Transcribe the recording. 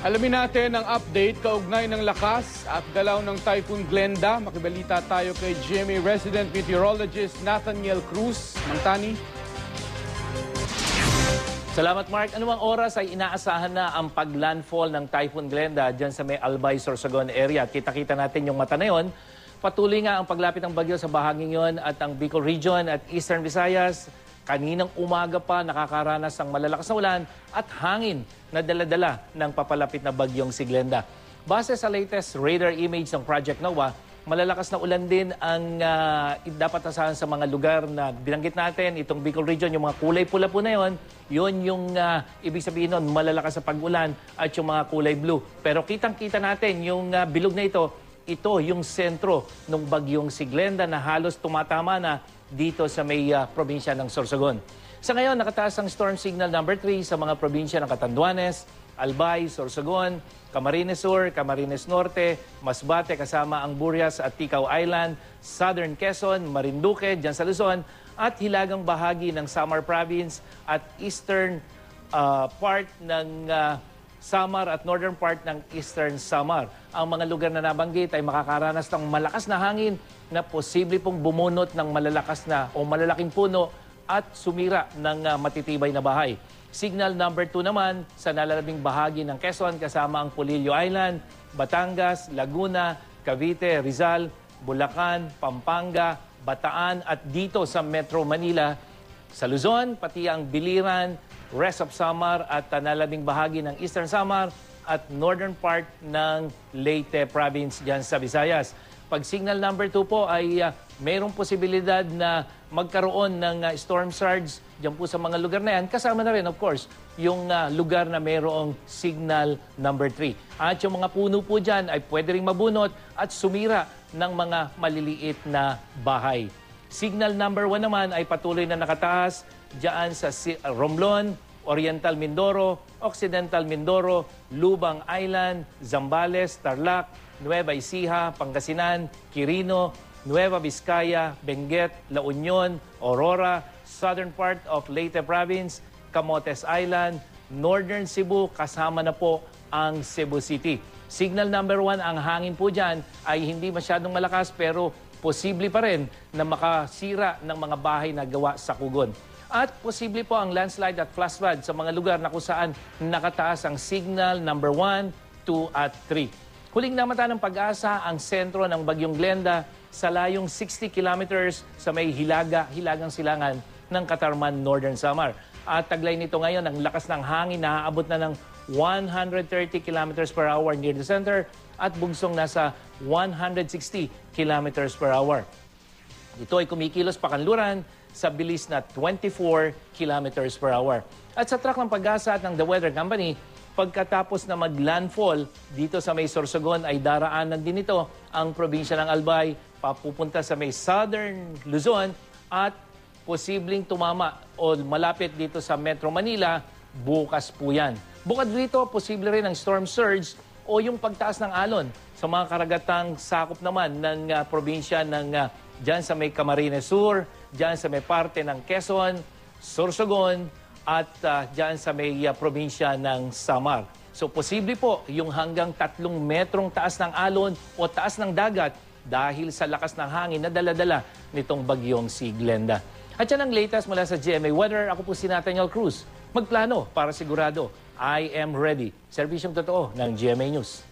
Alamin natin ang update kaugnay ng lakas at galaw ng Typhoon Glenda. Makibalita tayo kay GMA resident meteorologist Nathaniel Cruz. Mangtani. Salamat Mark. Anumang oras ay inaasahan na ang paglandfall ng Typhoon Glenda dyan sa may Albay, Sorsogon area. Kita-kita natin yung mata na yun. Patuloy nga ang paglapit ng bagyo sa bahaging yon at ang Bicol Region at Eastern Visayas. Kaninang umaga pa nakakaranas ng malalakas na ulan at hangin na dala-dala ng papalapit na bagyong si Glenda. Base sa latest radar image ng Project NOAA, malalakas na ulan din ang dapat asahan sa mga lugar na binanggit natin. Itong Bicol Region, yung mga kulay pula po na yun yung ibig sabihin nun, malalakas sa pag-ulan at yung mga kulay blue. Pero kitang-kita natin yung bilog na ito yung sentro ng bagyong si Glenda na halos tumatama na dito sa may probinsya ng Sorsogon. Sa ngayon, nakataas ang storm signal number 3 sa mga probinsya ng Catanduanes, Albay, Sorsogon, Camarines Sur, Camarines Norte, Masbate kasama ang Burias at Ticao Island, Southern Quezon, Marinduque, dyan sa Luzon, at hilagang bahagi ng Samar Province at eastern part ng Samar at northern part ng Eastern Samar. Ang mga lugar na nabanggit ay makakaranas ng malakas na hangin na posible pong bumunot ng malalakas na o malalaking puno at sumira ng matitibay na bahay. Signal number 2 naman sa nalalabing bahagi ng Quezon kasama ang Polillo Island, Batangas, Laguna, Cavite, Rizal, Bulacan, Pampanga, Bataan at dito sa Metro Manila, sa Luzon, pati ang Biliran, rest of Samar at nalalabing bahagi ng Eastern Samar at northern part ng Leyte Province dyan sa Visayas. Pag signal number 2 po ay mayroong posibilidad na magkaroon ng storm surge dyan po sa mga lugar na yan. Kasama na rin of course yung lugar na mayroong signal number 3. At yung mga puno po dyan ay pwede rin mabunot at sumira ng mga maliliit na bahay. Signal number 1 naman ay patuloy na nakataas dyan sa Romblon, Oriental Mindoro, Occidental Mindoro, Lubang Island, Zambales, Tarlac, Nueva Ecija, Pangasinan, Quirino, Nueva Vizcaya, Benguet, La Union, Aurora, southern part of Leyte Province, Camotes Island, Northern Cebu, kasama na po ang Cebu City. Signal number 1, ang hangin po dyan ay hindi masyadong malakas pero posible pa rin na makasira ng mga bahay na gawa sa kugon. At posible po ang landslide at flash flood sa mga lugar na kung saan nakataas ang signal number 1, 2 at 3. Huling namata ng pag-asa ang sentro ng Bagyong Glenda sa layong 60 kilometers sa may hilagang silangan ng Catarman, Northern Samar. At taglay nito ngayon ang lakas ng hangin na aabot na ng 130 kilometers per hour near the center at bugsong nasa 160 kilometers per hour. Ito ay kumikilos pakanluran sa bilis na 24 kilometers per hour. At sa track ng pag-asa at ng The Weather Company, pagkatapos na mag-landfall dito sa may Sorsogon ay daraanan din ito ang probinsya ng Albay, papupunta sa may Southern Luzon at posibleng tumama o malapit dito sa Metro Manila bukas po yan. Bukod dito, posible rin ang storm surge o yung pagtaas ng alon sa mga karagatang sakop naman ng probinsya ng dyan sa may Camarines Sur, dyan sa may parte ng Quezon, Sorsogon, at dyan sa may probinsya ng Samar. So posible po yung hanggang 3 metrong taas ng alon o taas ng dagat dahil sa lakas ng hangin na dala-dala nitong bagyong si Glenda. At yan ang latest mula sa GMA Weather. Ako po si Nathaniel Cruz. Magplano para sigurado I am ready. Serbisyong totoo ng GMA News.